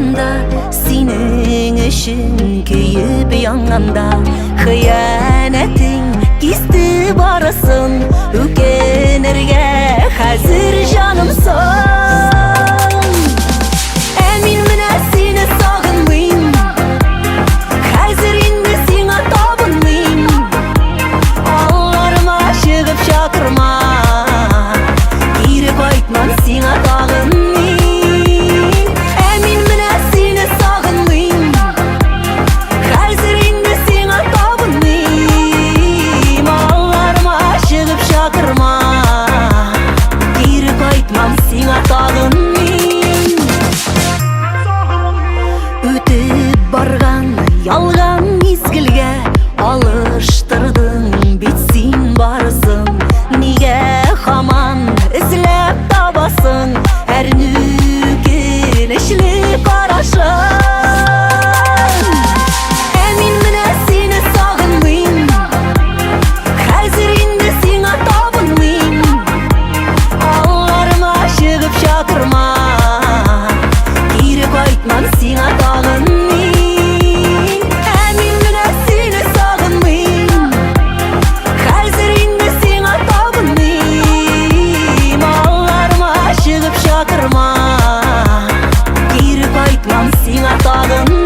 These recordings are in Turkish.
yanımda, senin için köyüp yanımda. Hıyanetin gizli barasın, ükenerge hazır canımsın. Emin mine seni sağınmayım, hazır indi sana tapınmayım. Ağlarıma çıkıp çakırma, geri qaytmam sana tağınmayım. Emin mine seni sağınmayım, hazır indi sana tapınmayım. Ağlarıma çıkıp çakırma, geri qaytmam sana tağınmayım. Ötüp bargan yalgan mezgilge alıştırdın bitsin barısın. Nige haman izlep tabasın her nükilişli karışın. Emin mine seni sağınmayım, hazır indi sana tapınmayım. Ağlarıma çıkıp çakırma, geri qaytmam sana tağınmayım. Emin mine seni sağınmayım, hazır indi sana tapınmayım. Ağlarıma çıkıp çakırma, geri qaytmam sana tağınmayım.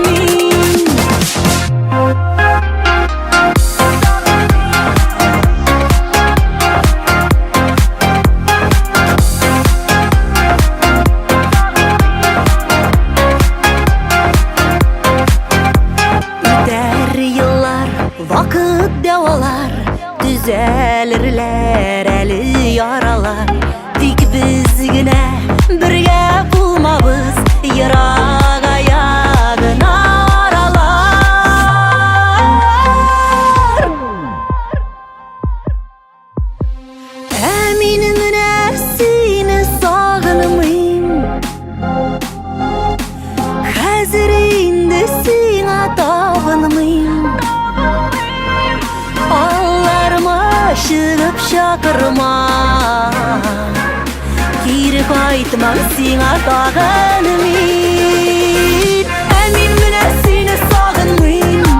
Öter yıllar, vakit devalar, düzelirler eli yaralar. Dik bizgine birge bulmabız, yırak ayağın aralar. Eminimine seni sağınmayım, hazır indi sana tapınmayım. Ağlarıma çıkıp çakırma, geri qaytmam sana tağınmayım. Emin mine seni sağınmayım,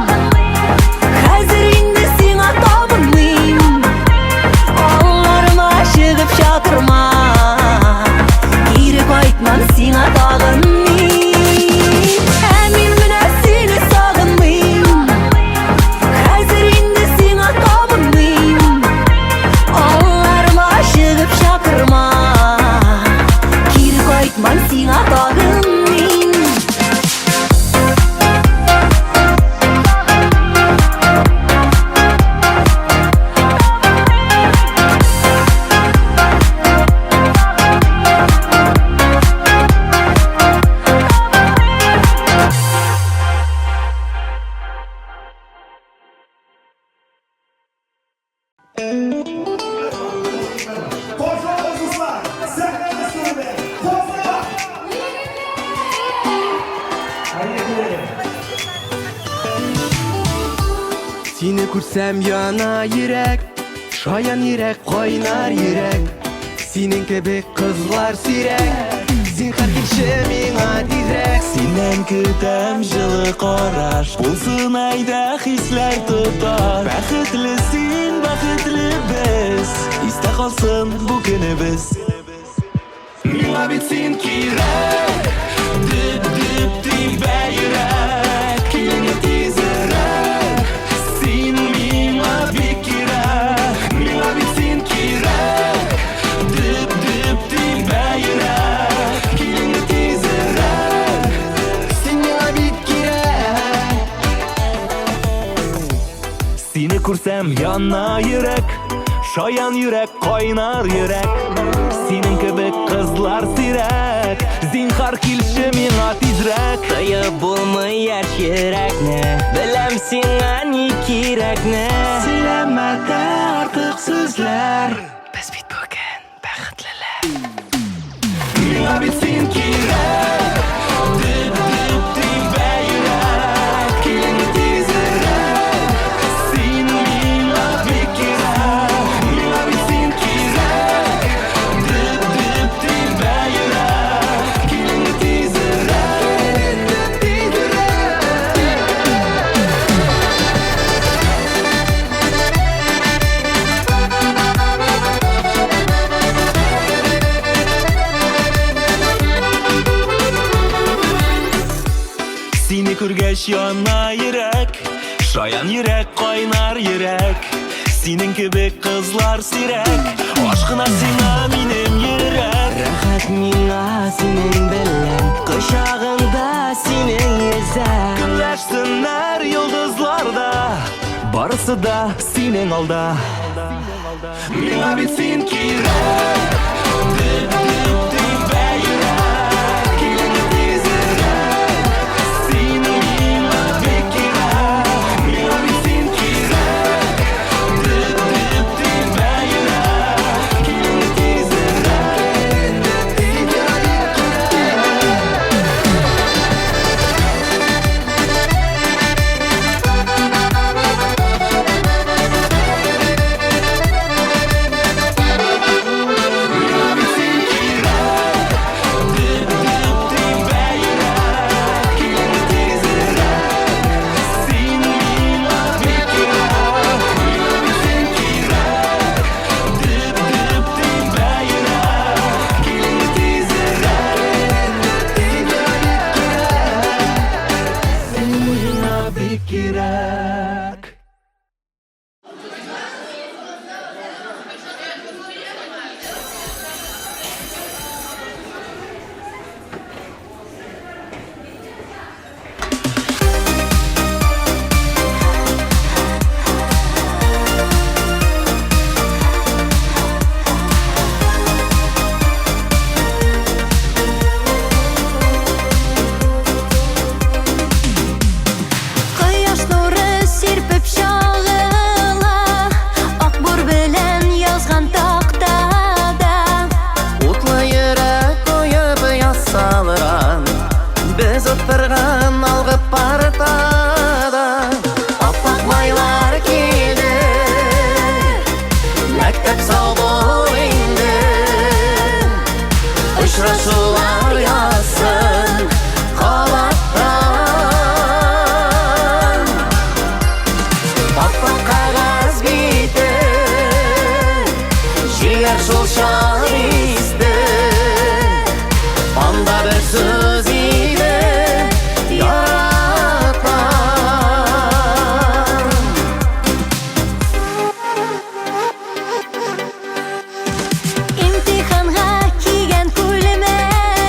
hazır indi sana tapınmayım. Ağlarıma çıkıp çakırma, geri qaytmam sana tağınmayım. Emin mine seni sağınmayım, hazır indi sana tapınmayım. Ağlarıma çıkıp çakırma, geri qaytmam sana tağınmayım. Seni kursam yana yürek, şayan yürek, kaynar yürek. Senin gibi kızlar sirek, zinhar kelşi ming'a tezrek. Senden kütem жылы qarash, bo'lsin ayda hislar tutar. Baxtlisin, baxtli biz, esda qolsin bu kunimiz. Ming'a bitsin kerak, dip dip tiyba yurak. Keling tezroq, sen ming'a bekerak. Ming'a bitsin kerak, dip dip tiyba yurak. Keling tezroq, Sen ming'a bekerak. seni ko'rsam yana yürek, şayan yürek, kaynar yürek. Senin gibi kızlar sirek, zinhar kelşi ming'a tezroq. Tayıb bo'lmayar kerakni, bilam senga ne kerakni. Söylemede artık sözler, Biz bit bugun baxtlilar. ming'a bitsin kerak, dip dip tiyba yurak. Keling tezroq, sen ming'a bekerak. Ming'a bitsin kerak, dip dip tiyba yurak. Keling tezroq. Seni күргәч яна йөрәк, шаян йөрәк, кайнар йөрәк. Синең кебек кызлар сирәк, ашкына сиңа минем йөрәк. Рәхәт миңа синең белән, кочагыңда синең йөзәк. Көнләр, төннәр, йолдызлар да, барысы да синең алда. Миңа бит син кирәк, дөп тибә йөрәк. Килен тизрәк, син миңа бик кирәк. Миңа бит син кирәк, дөп тибә йөрәк. Килен тизрәк, миңа бик кирәк. Кояш нуры сирпеп чагыла, акбур белән язган тактада. Утлы йөрәк куеп ясалган, без утырган алгы партада. Аппак майлар килде, мәктәп сабый инде. Очрашулар ясын кабаттан. Аппак кагаз бите, җиләр шул чак исте. Анда бер сүз иде, яратам. Имтиханга кигән күлмәк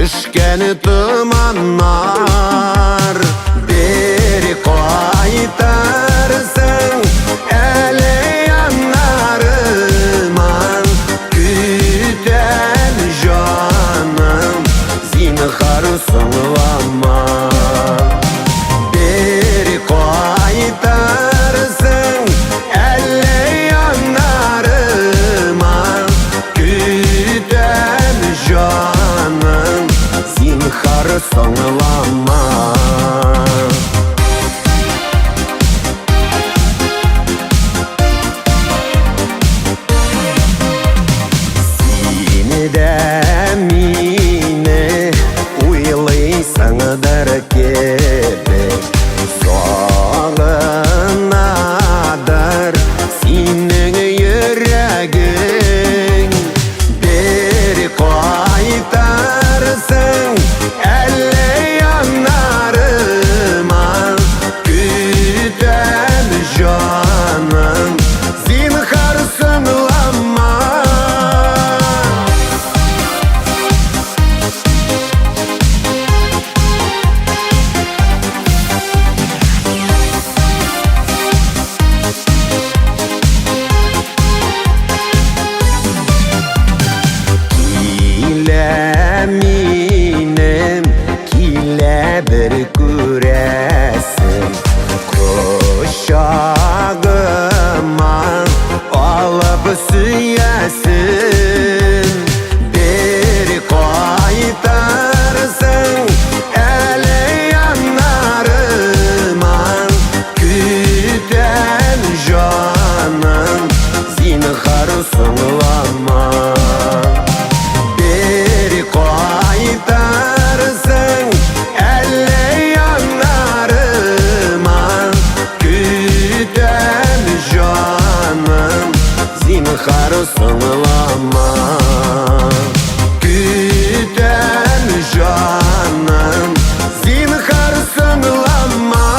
Düşkeni dumanlar beri kaytarsın ele yanlarıman güden canım zinhar sınlama beri kaytarsın ele yanlarıman güden canım zinhar sınlama. Mine uylaysandır gibi soğanadır senin yüreğin bir kaytarsın elle yanlarıma güden canım zinhar sınlama. Minem kile bir küresin kuşağıma alıp süyesin bir kaytarsın ele yanlarıma güden canım zinhar sınlama kaytarsın elle yanlarıma güden canım zinhar sınlama güden canım zinhar sınlama.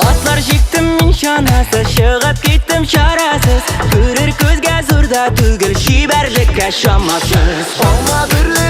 Atlar jiktim min şanası, шығып кеттім шарасыз. Көрер көзге зурда түгіл, шиберлікке шамасыз. Alma birli,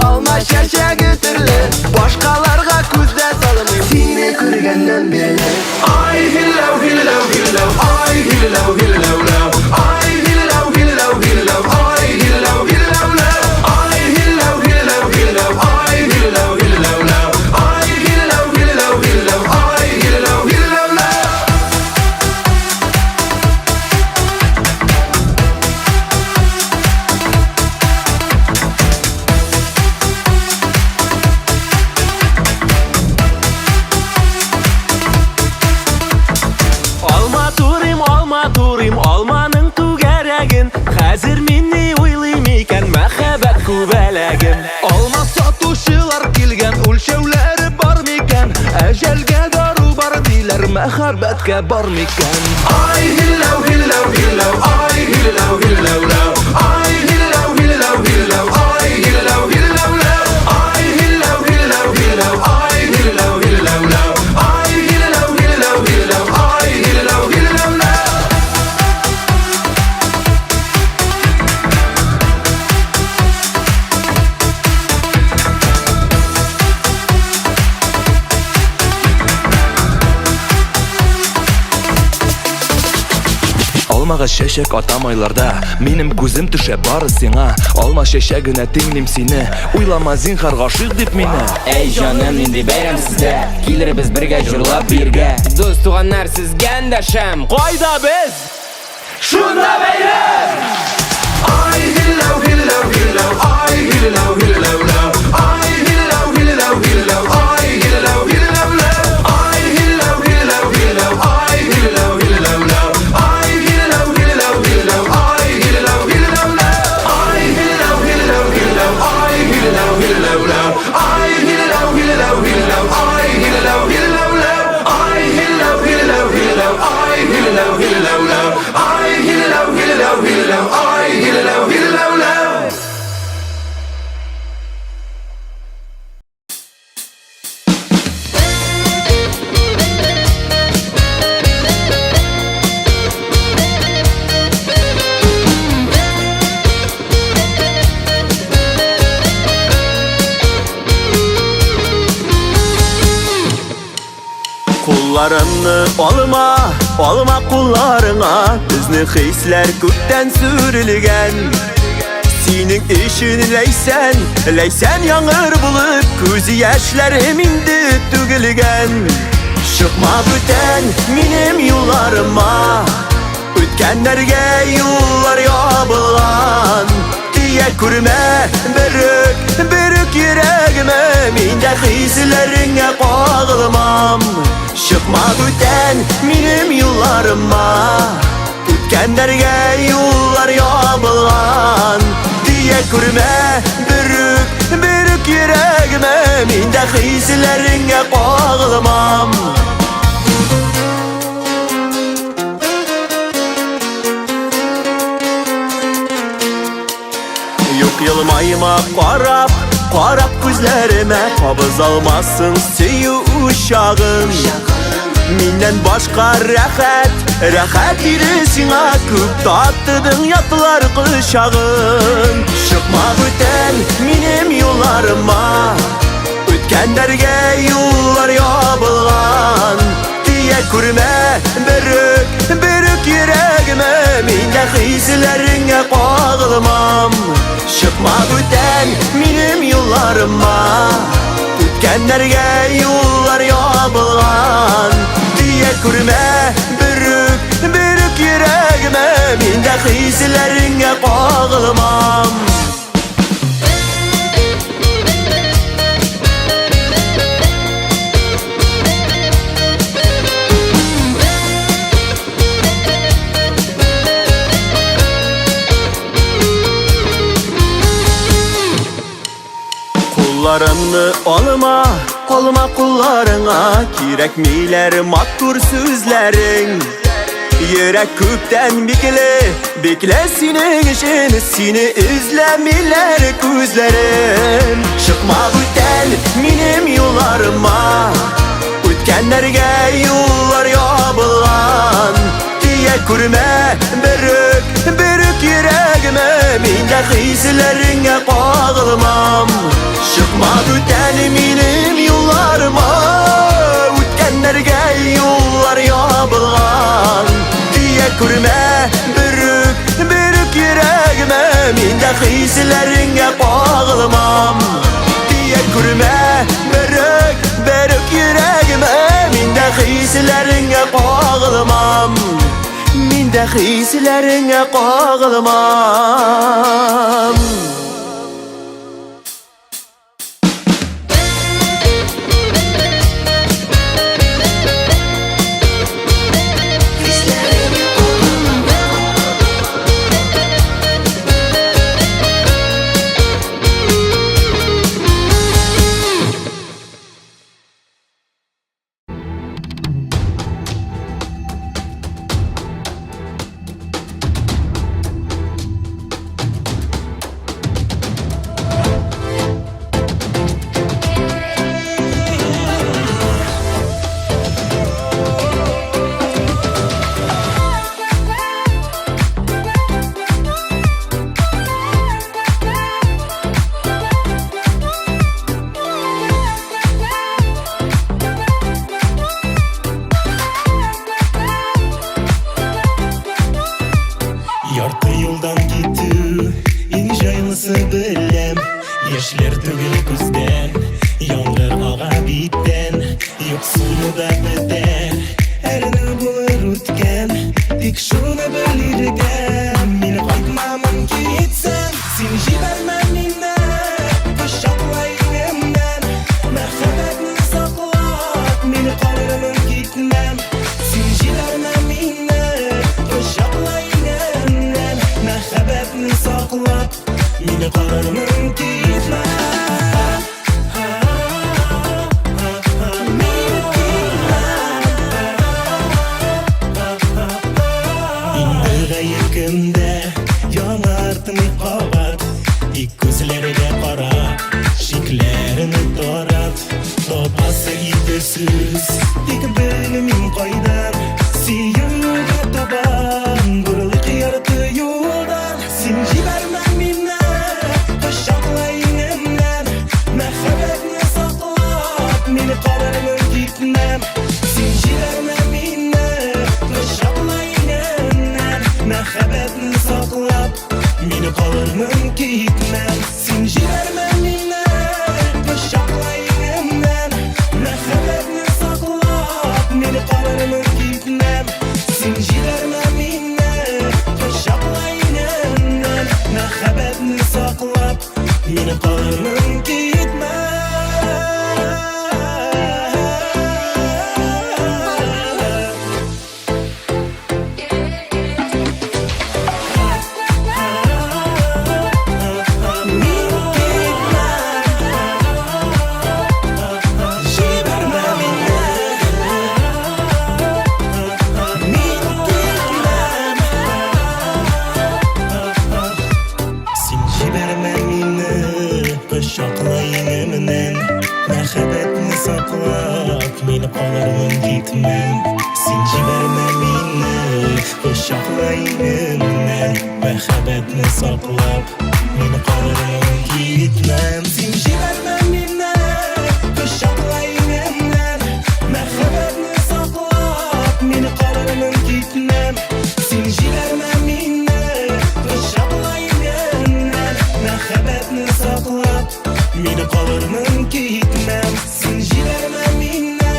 alma şaşağı türlü başkalarga күздә салмый сине күргәннән бирле. Ay hillau hillau hillau, ay hillau hillau lau, ay hillau hillau hillau, ay hillau hillau lau, ay hillau hillau hillau, ay hillau hillau lau, ay hillau hillau hillau, ay hillau hillau lau. Алманың түгәрәген хәзер мине уйлыйм икән мәхәббәт күбәләген. Alma satучылар килгән, үлчәүләре бар микән? Әҗәлгә дару бар диләр, мәхәббәткә бар микән? Ay hillau hillau hillau, ay hillau hillau lau, ay hillau hillau hillau, ay hillau hillau lau, ay hillau hillau hillau, ay hillau hillau lau, ay hillau hillau hillau, ay hillau hillau lau. Алмаға шәшәк атамайларда, минем күзем төшә бары сиңа. Алма шәшәгенә тиңлим сине, уйлама зинһар гашыйк дип мине. Эй җаным, нинди бәйрәм сездә, килербез бергә җырлап биргә. Дус туганнар сезгә эндәшәм, Кайда без? Шунда бәйрәм! Ay hillau hillau hillau, ay hillau hillau lau, ay hillau hillau hillau, ay hillau hillau lau, ay hillau hillau Kullarını olma kullarına. Bizni hisler kökten sürülgen. Senin işin leysen yağır bulup. Gözü yaşlarım indi tügülgen. Çıkma büten benim yollarıma. Ötkenlerge yollar yapılan. Diye kurme bürük yüreğime. Minde hislerine bağlamam. Çıkma büten benim yollarıma. Ötkenlerge yollar yapılan. Diye kurme bürük yüreğime. Minde hislerine bağlamam. Yok yılmayma qarab gözlerime. Kabız almasın süyü uşağın. Minden başka rahat irisine. Köp tattıdın yatlar kışağın. Çıkma büten benim yollarıma. Ötkenlerge yollar yapılan. Diye kurme bürük yüreğime. Minde hislerine bağlamam. Çıkma büten benim yollarıma. Ötkenlerge yollar yapılan. Diye kurme bürük yüreğime. Minde hislerine bağlamam. Kullarını olma kullarına. Kirekmiler mattur sözlerin. Yürek kökten bekle senin için. Seni izlemiler gözlerin. Çıkma büten benim yollarıma. Ötkenlerge yollar yapılan. Diye kurme bürük yüreğime. Minde hislerine bağlamam. Çıkma büten benim yollarıma. Ötkenlerge yollar yapılan. Diye kurme bürük yüreğime. Minde hislerine bağlamam. Diye kurme bürük yüreğime. Minde hislerine bağlamam. Minde hislerine bağlamam. Yartı yoldan gitti en jaylısı bilem. Yaşlar tөгül күзден, yağmur ağa bitten. Yoksunu da biter, erini bulur ötken. Tek şunu bilirken, meni qaytmamın gitsem. Seni jibermem minnet, kuşaklayınımdan. Merhametini saklap, meni qalbimın gitmem. Seni jibermem minnet, kuşaklayınımdan. Merhametini saklap, meni qalbimın gitmem. Yakında yanartın kavat. İlk gözlerine kara, şiklerini tarat. Topası gidesiz, dik bölümün kaydan. Siyuga taban, burılık yaratı yoldan. Sen jibermem minnet, kuşaklayınımdan. Merhametini saklap, meni qalbimın gitmem. Sen jibermem meni qalırmın gitme. Məxəbətini saklap, meni qalırmın gitmem. Sen jiberme meni, qışaqla yenimdən. Məxəbətini saklap, meni qalırmın gitmem. Sen jiberme meni, qışaqla yenimdən. Məxəbətini saklap, meni qalırmın gitmem. Sen jiberme meni, qışaqla yenimdən. Məxəbətini saklap, meni qalırmın gitmem. Sen jiberme meni,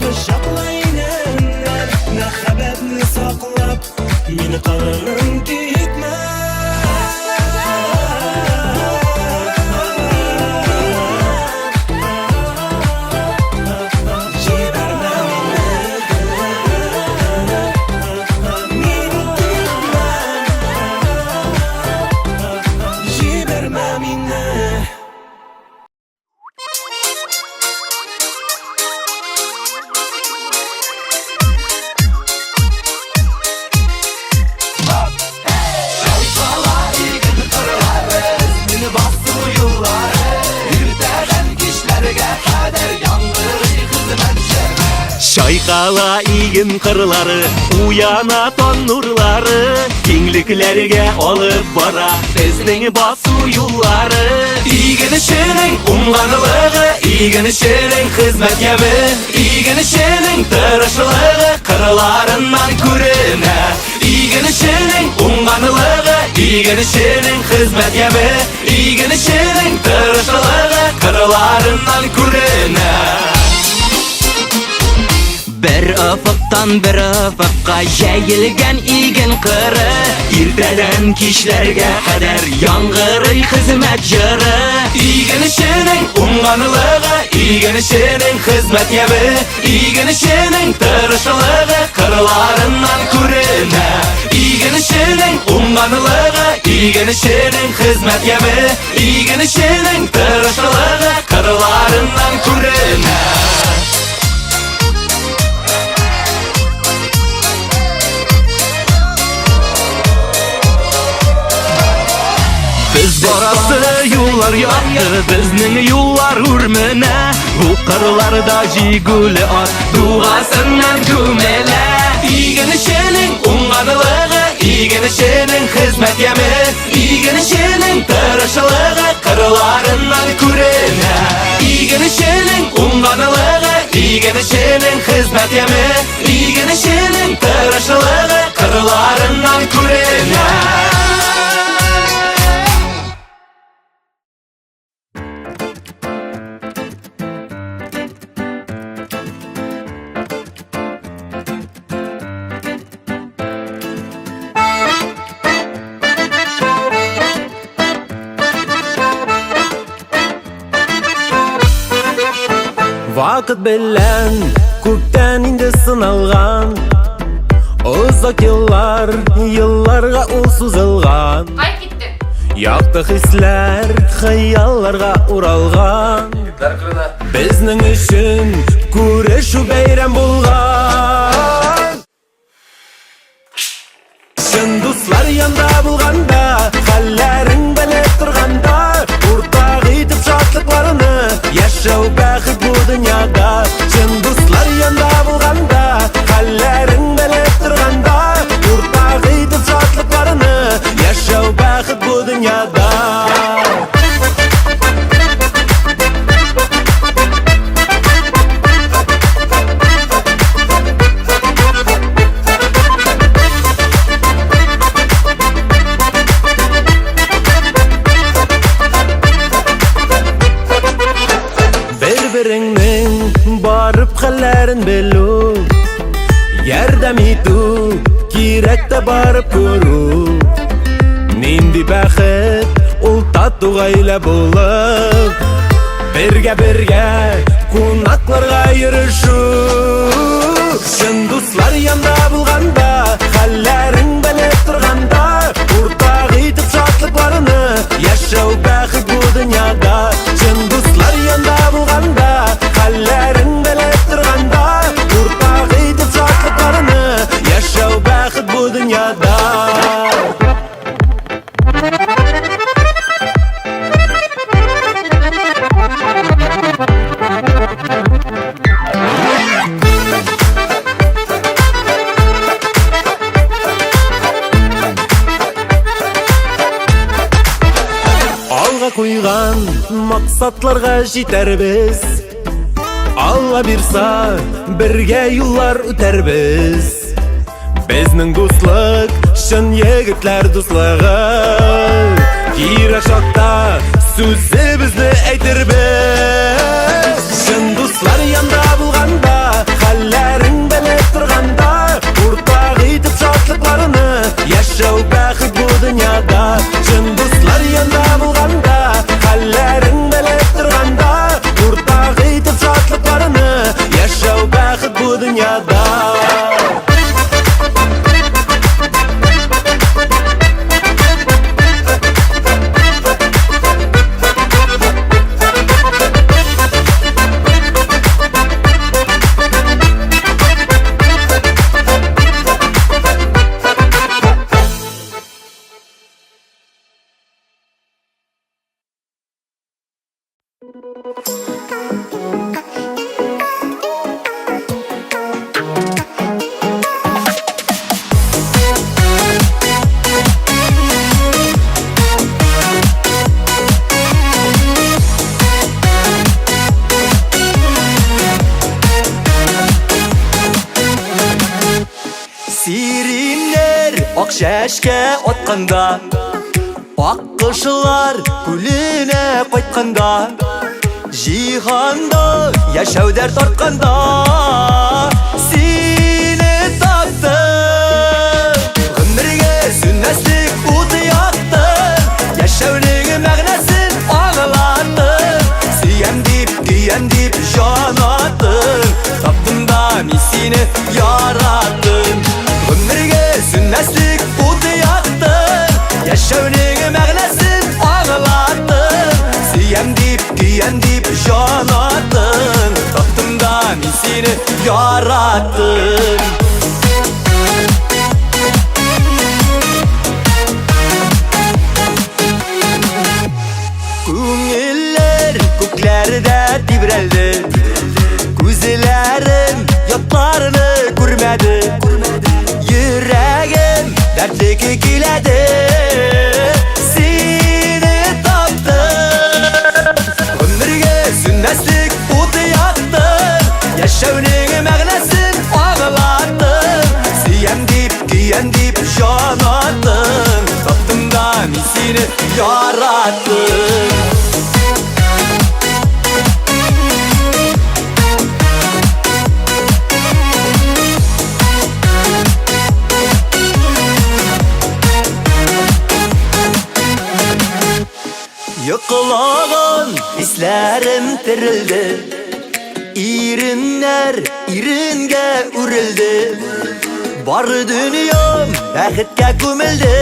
qışaqla yenimdən. Məxəbətini saklap, meni qalırmın gitmem. Çayqala iyin qırları, uyana ton nurları, kengliklerge alıp bara bizning basu yolları. İginişinin umganılığı, iginişinin hizmet yemi, iginişinin tırışlığı kırlarından görüne. İginişinin umganılığı, iginişinin hizmet yemi, iginişinin tırışlığı kırlarından görüne. Bir ufuktan bir ufukka yayılgan igen qırı, erteden kishlarga qadar yang'iri xizmat jiri. İginişinin umganılığı, iginişinin hizmet yemi, iginişinin tırışlığı kırlarından görüne. İginişinin umganılığı, iginişinin hizmet yemi, iginişinin tırışlığı kırlarından görüne. Biz barası yollar yaptı, bizning yollar urmine. Bu kırlarda jiguli at, duasından kumele. İginişinin umganılığı, iginişinin hizmet yemi, iginişinin tırışlığı kırlarından görüne. İginişinin umganılığı, iginişinin hizmet yemi, iginişinin tırışlığı kırlarından görüne. Vakit bilen köpten indi sınalgan, uzak yıllar, yıllarga ul suzilgan. Kayıp gitti. Yakты hisler, hayallarga uralgan. Bizning üçün күрешү bayram bulgan. Şın dostlar yanda bulganda, hallerin bilip turganda, ortak etip şatlıklarını yaşau baxit bu dünyada. Şın dostlar yanda bulganda, hallerin bilip turganda, ortak etip şatlıklarını yaşau baxit bu dünyada. Birbirinin barıp hallerin belu, yardam etu, kirek de barıp koru. Nindi baxit ул тату гаилә булып, бергә кунакларга йөрү. Чын дуслар янда булганда, хәлләрең белеп торганда, уртак итеп шатлыкларны яшәү бәхет бу дөньяда. Чын дуслар янда булганда, хәлләрең белеп торганда, уртак итеп шатлыкларны яшәү бәхет бу дөньяда. Алга куйган максатларга җитәрбез, Алла бирса бергә юллар үтәрбез. Безнең дуслык чын егетләр дуслыгы, кирәк чакта сүзебезне әйтербез. Чын дуслар янда булганда, хәлләрең белеп торганда, уртак итеп шатлыкларны яшәү бәхет бу дөньяда. Чын дуслар янда булганда, хәлләрең белеп торганда, уртак итеп шатлыкларны яшәү бәхет бу дөньяда. Сириннер ак чәчкә атканда, ак кышылар күленә кайтканда, җиһанда яшәүдәр тартканда, сине таптым. Гомергә сүнмәслек уты яктым, яшәүнең мәгънәсен аңлаттым. Сөям дип җан аттым, таптым да мин сине яраттым. Гомергә сүнмәслек уты яктым, яшәүнең мәгънәсен аңлаттым. Сөям дип җан аттым, таптым да мин сине яраттым. Күңелләр күкләрдә тибрәлде, күзләрем ятларны күрмәде, йөрәгем дәртле киләде. Сине таптым, гомергә сүнмәслек уты яктым, яшәүнең мәгънәсен аңлаттым. Сөям дип җан аттым, таптым да мин сине яраттым. Йоклаган исләрем терелде, иреннәр иренгә үрелде, бары дөньям бәхеткә күмелде.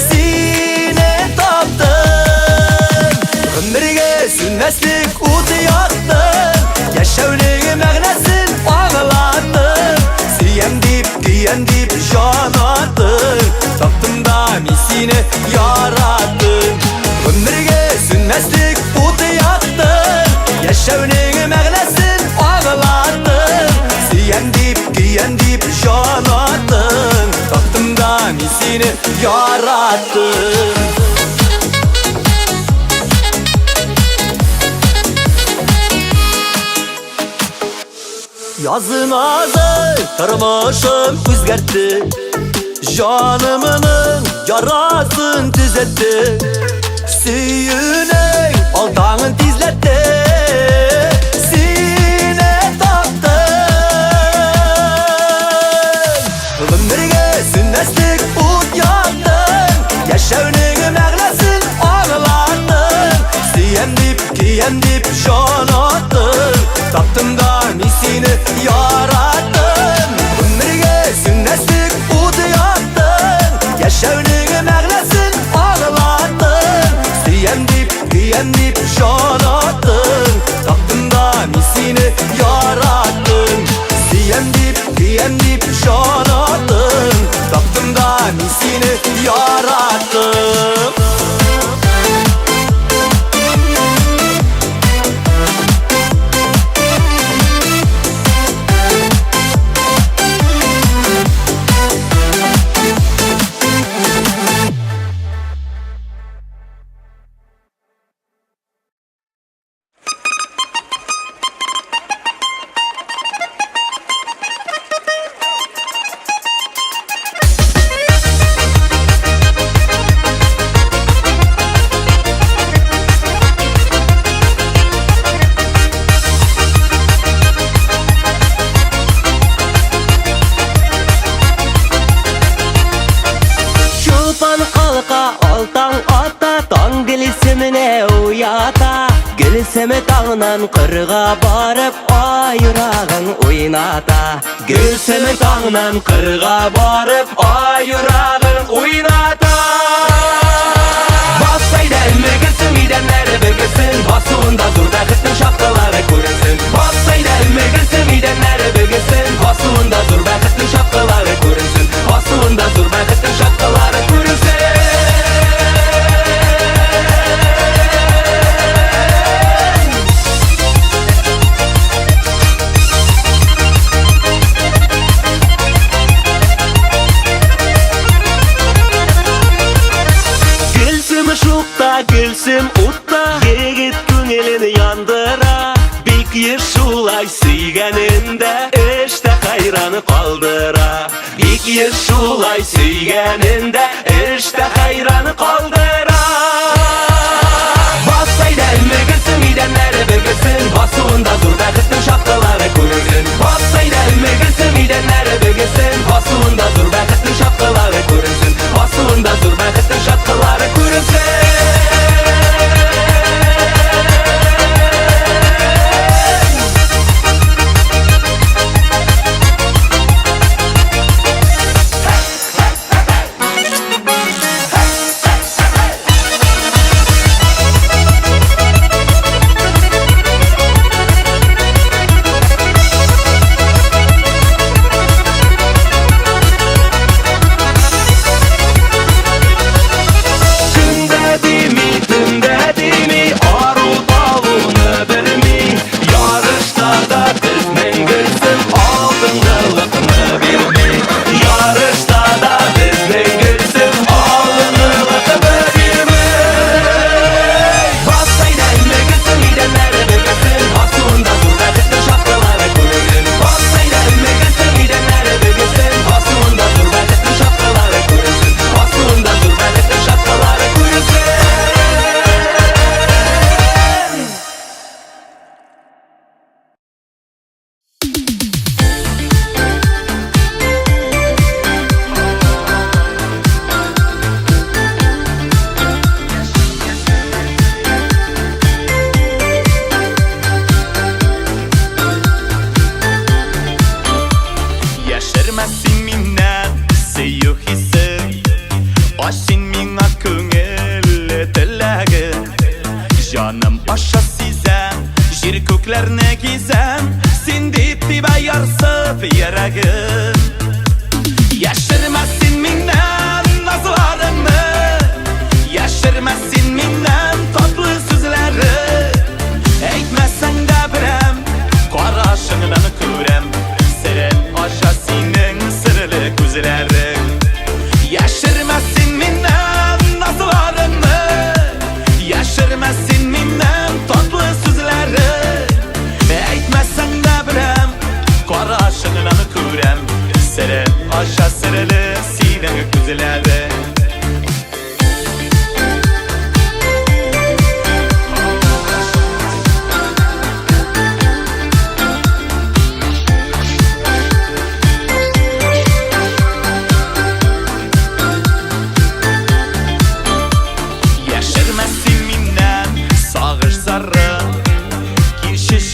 Сине таптым, гомергә сүнмәслек уты яктым, яшәүнең мәгънәсен аңлаттым. Сөям дип җан аттым, таптым да мин сине яраттым. Гомергә сүнмәслек уты яктым, яшәүнең мәгънәсен аңлаттым. Сөям дип җан аттым, таптым да мин сине яраттым. Языназы тормышым үзгәртте, җанымның ярасын төзәтте. Сөюнең алдаңын тизләтте, сине таптым. Гомергә сүнмәслек ут яктым, яшәүнең мәгънәсен seni yarattım. Ömrüge sünnetlik udu yattın. Yaşavning mağlasin ağlattın. Suyem deyip jon attın. Tapdım da men seni yarattım. Suyem deyip jon attın. Tapdım da men seni yarattım. Gülseme tağından kırga barıp ayırağın oynata. Gülseme tağından kırga barıp ayırağın oynata. Bassayda elme gitsin midenleri bölgüsün. Basığında dur bəxtinin şapkaları görünsün. Bassayda elme gitsin midenleri bölgüsün. Basığında dur bəxtinin şapkaları görünsün. Basığında dur bəxtinin şapkaları görünsün. Gülsüm utta yigit köngülünü yandıra. Bik yer şulay suyganinde işte hayranı kaldıra. Bik yer şulay suyganinde işte hayranı kaldıra. Bassayda elme gitsin midenleri bölgüsün. Basığında dur bəxtinin şapkaları görünsün. Bassayda elme gitsin midenleri bölgüsün. Basığında dur bəxtinin şapkaları görünsün. Basığında dur bəxtinin şapkaları görünsün. Göklerine gizem Sin deyip yarsıp yüreğim Yaşırmazsın mindən nazlarını Yaşırmazsın mindən tatlı sözləri Eytməsən də birəm Qarашığından körəm Seren aşa sinin sırlı gözlərin Yaşırmazsın mindən nazlarını Yaşırmazsın mindən tatlı sözləri Eytməsən də birəm Qarашığından körəm Seren aşa sırlı sinin gözlərin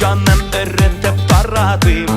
Canım eritip taradım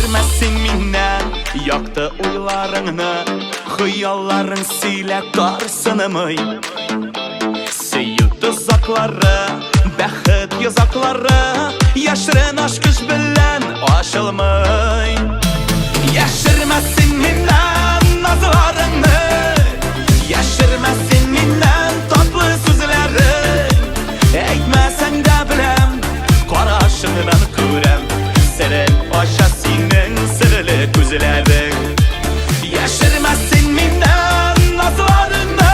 Яшермәссең миннән якты уйларыңны, хыялларың сөйлә карсынымый. Сөю тозаклары, бәхет йозаклары, яшерен ачкыч белән ачылмый. Яшермәссең миннән назларыңны, яшермәссең миннән татлы сүзләрең. Әйтмәсәң дә беләм, карашыңнан күрәм, сирен ача синең серле күзләрең. Яшермәссең миннән назларыңны,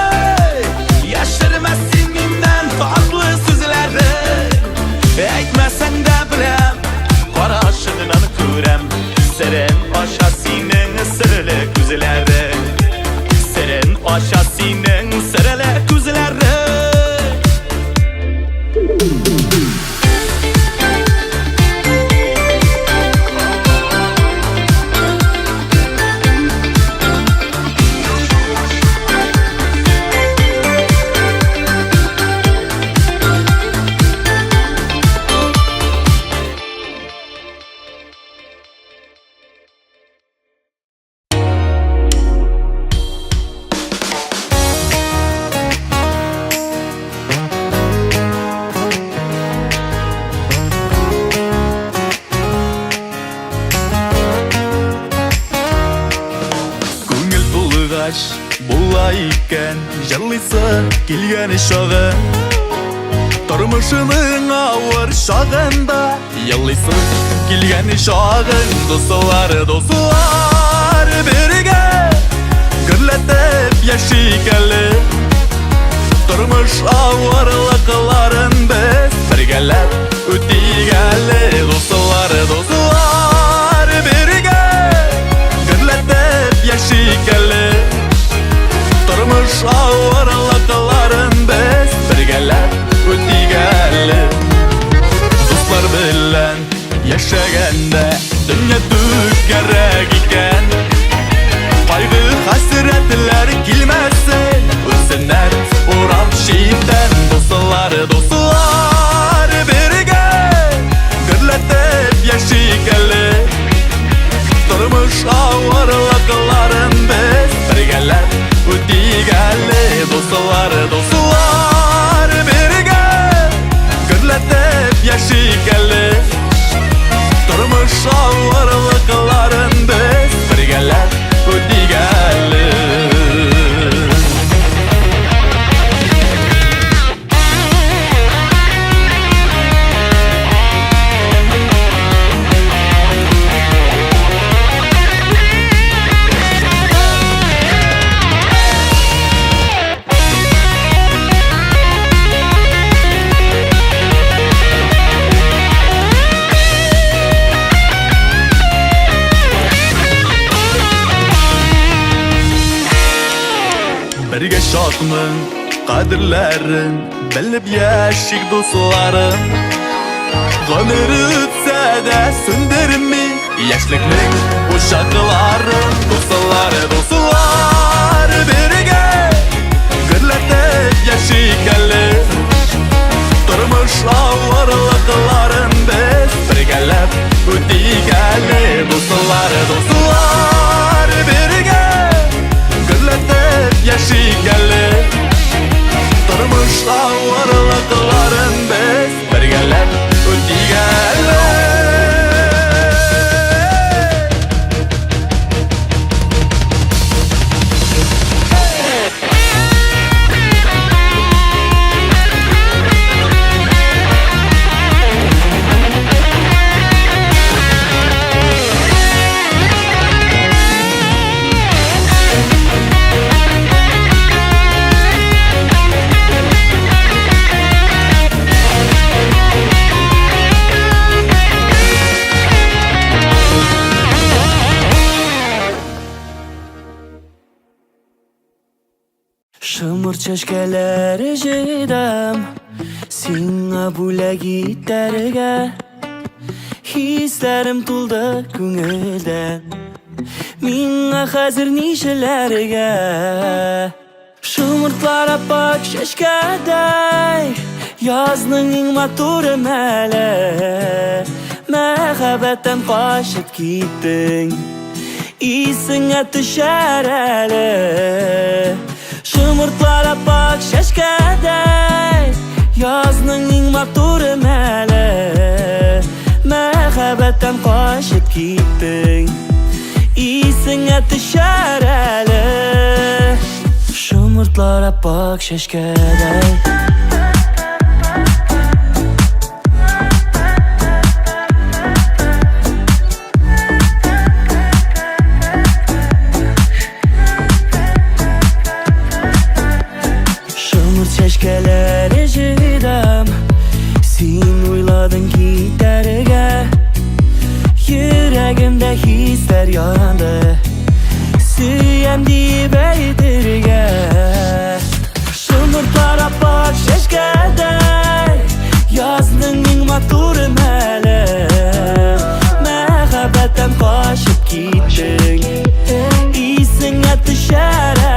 яшермәссең миннән татлы сүзләрең. Әйтмәсәң дә беләм, карашыңнан күрәм, сирен ача синең серле күзләрең. Сирен ача синең серле күзләрең. Күңел тулыгач була икән, җырлыйсы килгән чагы. Тормышының авыр чагында еллыйсы килгән чагын. Дуслар бергә гөрләтеп яшик әле. Тормыш авырлыкларын без бергәләп үтик әле. Дуслар бергә гөрләтеп яшик әле. Тормыш авырлыкларын без бергәләп үтик әле. Дуслар белән яшәгәндә дөнья түгәрәк икән. Кайгы хәсрәтләр килмәсен, үтсеннәр урап читтән. Дуслар бергә гөрләтеп яшик әле. Тормыш авырлыкларын без бергәләп үтик әле. Дуслар бергә гөрләтеп яшик әле. Тормыш авырлыкларын без бергәләп үтик әле. Бергә шатның кадерләрен белеп яшик дусларым. Гомер үтсә дә сүндерми яшьлекнең учакларын. Дуслар бергә гөрләтеп яшик әле. Тормыш авырлыкларын без бергәләп үтик әле. Дуслар бергә гөрләтеп яшик әле. Тормыш авырлыкларын без бергәләп үтик әле. Шымыр чәшкәләр җыйдым сиңа бүләк итәргә. Хисләрем тулды күңелдә, миңа хәзер нишеләргә. Шымыртлар аппак чәчкәдәй, язның иң матуры мәле. Мәхәббәттән качып киттең, исеңә төшәр әле. Шомыртлар аппак чәчкәдәй, язның иң матуры мәле. Мәхәббәттән качып киттең, исеңә төшәр әле. Шомыртлар аппак чәчкәдәй. Çeşkeleri jidam, sen uyladın gitarga. Yüreğimde hisler yandı, süyem deyip eydirge. Şumurtlar appak çeşkeday, yazdın in maturu mələ. Məxəbətdən qaşıb gittin, isinə düşər ələ.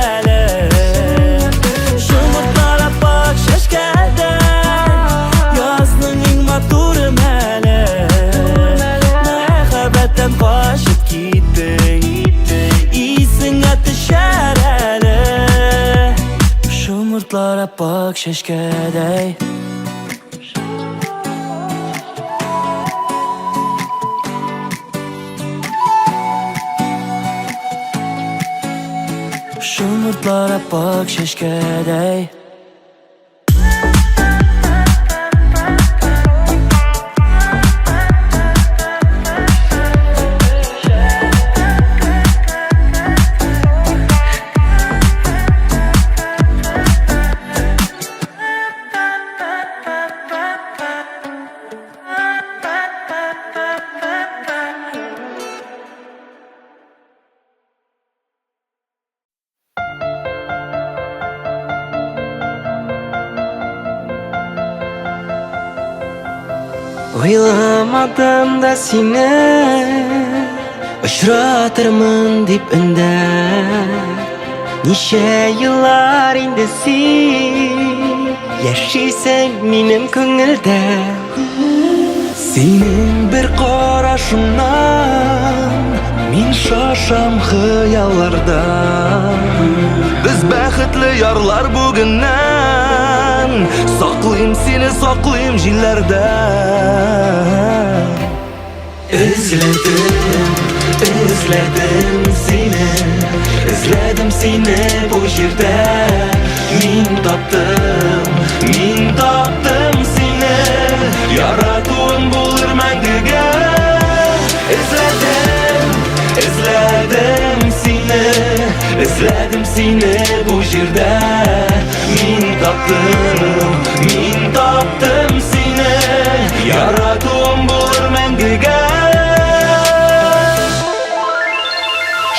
Başıp gittin, iyisine düşer ele. Şomurtlara bak şeşkedey. Şomurtlara bak şeşkedey. Oylamadım da seni uçratırmın dip inde. Nice yıllar indesin, yaşaysan benim köngülde. Senin bir qarashından men şaşam xiyallarda. Biz baxtli yorlar bugundan, saqlayım seni saqlayım jillarda. Özledim seni, özledim seni bu yerdə. Men tapdım seni, yaratığım bulur məngəgə. Özledim seni bu yerdə. Men tapdım seni, yaratığım bulur məngəgə.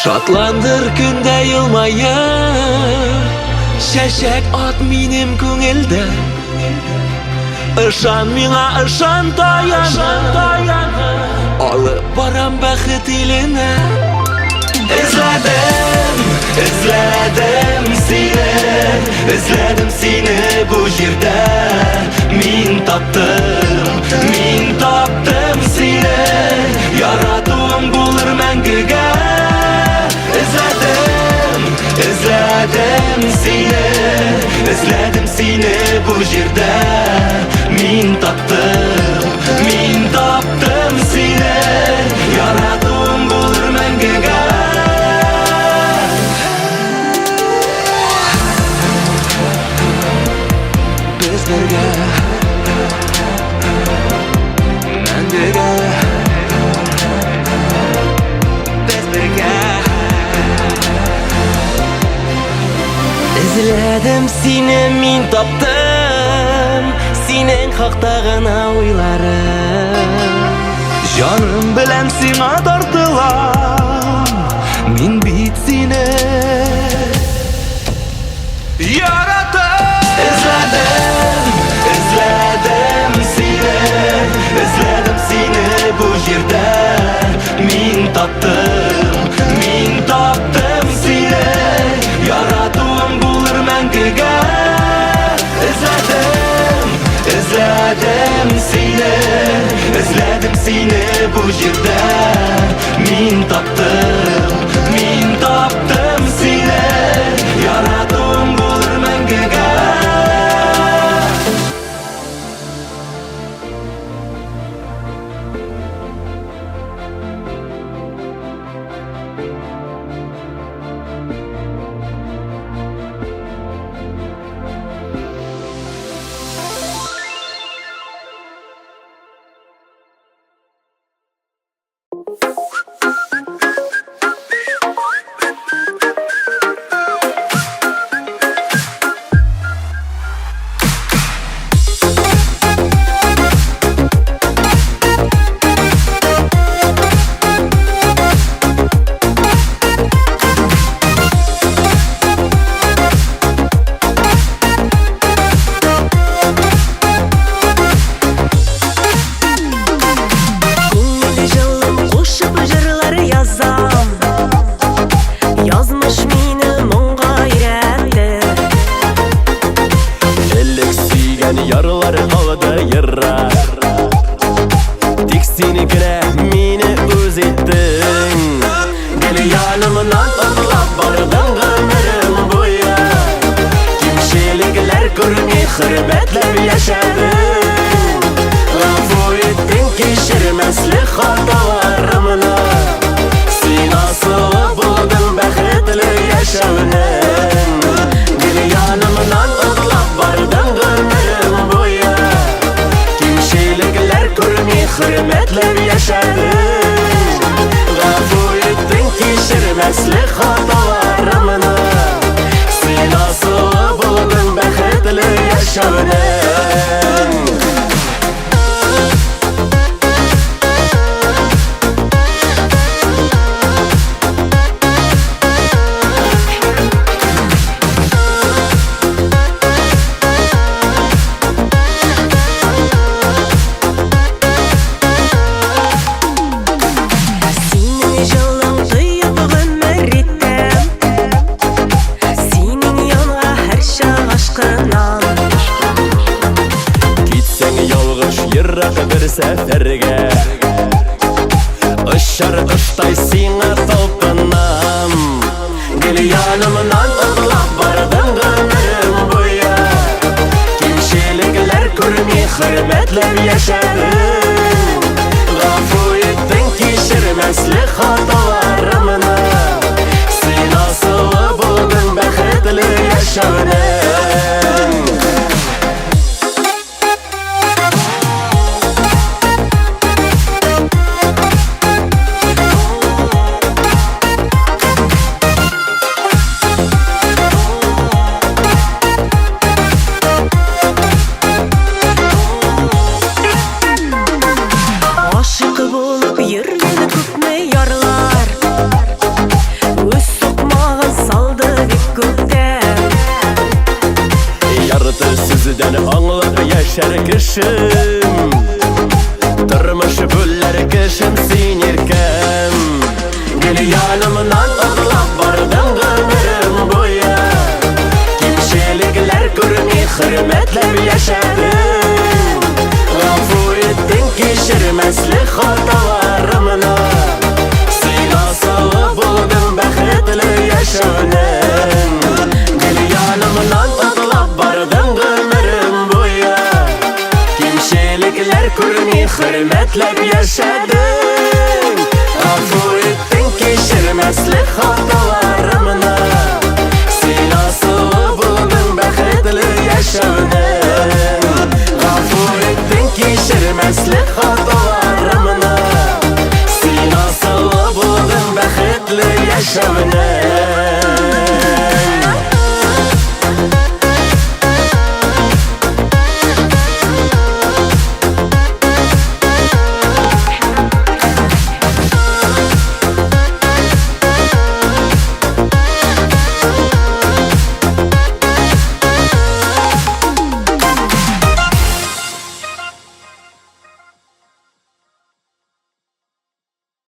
Şatlandır günde yılmayıp, şeşek at benim köngülde. Işan mina, ışan dayanı, alıp baram bəxit iline. Özledim seni bu yerdə. Men tapdım seni, yaratığım bulur məngəgə. Özledim seni bu yerdə. Men tapdım seni, yaratığım bulur məngəgə. Biz birgə, məngəgə. Biz birgə. Özledim seni, men tapdım senin haqdagına oylarım. Canım bilen sana tartılam, men bit seni yarattım. Özledim seni bu yerdə. Men tapdım seni, yaratığım bulur məngəgə. Özledim seni җирдә Мин таптым сине Яратуым булыр мәңгегә Күңелі жылым қушып жырлар язам Язмыш мені мұңға үйрәтті Элек сүйген ярлар қалды ерра Тик сені генә мені үз еттің Гел янымнан ұрлап бардың гомерім буя Кимшелекләр күрмей хөрмәтләп яшәдең Гафу еттең кичермәслек хаталарымны Син асылы булдың бәхетле яшәүнең Гел янымнан ұрлап бардың гомерім буя Кимшелекләр күрмей хөрмәтләп яшәдең Гафу еттең кичермәслек хаталарымны Син асылы булдың бәхетле яшәүнең Синең жылың тойып гомер иттем Синең янга һәр чак ашкынам Китсәң ялгыш ерак бер сәфәргә Очар коштай сиңа талпынам Гел янымнан ырлап бардың гомерем буя Кимшелекләр күрмей хөрмәтләп яшәдең Гафу еттең кичермәслек хаталарымны Син асылы булдың бәхетле яшәүнең Ашык булып йөргән күпме ярлар Үз сукмагын салды бик күптән Ярты сүздән аңлап яшәр кешем Тормыш бүлләр кешем син иркәм Гел янымнан ырлап бардың гомерем буя Кимшелекләр күрмей хөрмәтләп яшәдең Гафу еттең кичермәслек хаталарымны Син асылы булдың бәхетле яшәүнең Гел янымнан ырлап бардың гомерем буя Кимшелекләр күрмей хөрмәтләп яшәдең Гафу еттең кичермәслек хаталарымны Син асылы булдың бәхетле яшәүнең Гафу еттең кичермәслек хаталарымны Син асылы булдың бәхетле яшәүнең